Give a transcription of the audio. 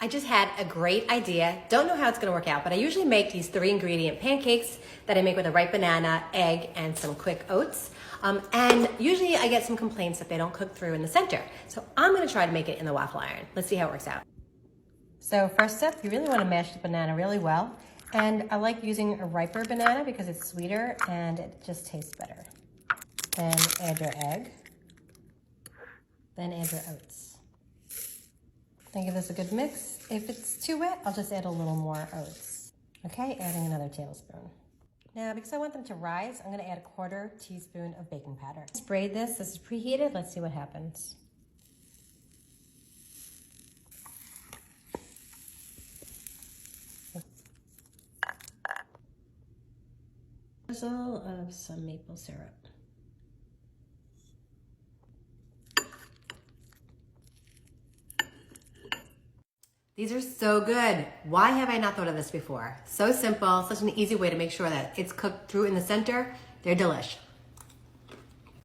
I just had a great idea. Don't know how it's gonna work out, but I usually make these 3-ingredient pancakes that I make with a ripe banana, egg, and some quick oats. And usually I get some complaints that they don't cook through in the center. So I'm gonna try to make it in the waffle iron. Let's see how it works out. So first step, you really wanna mash the banana really well. And I like using a riper banana because it's sweeter and it just tastes better. Then add your egg. Then add your oats. Then give this a good mix. If it's too wet, I'll just add a little more oats. Okay, adding another tablespoon. Now, because I want them to rise, I'm gonna add a 1/4 teaspoon of baking powder. Spray this is preheated. Let's see what happens. Drizzle of some maple syrup. These are so good. Why have I not thought of this before? So simple, such an easy way to make sure that it's cooked through in the center. They're delish.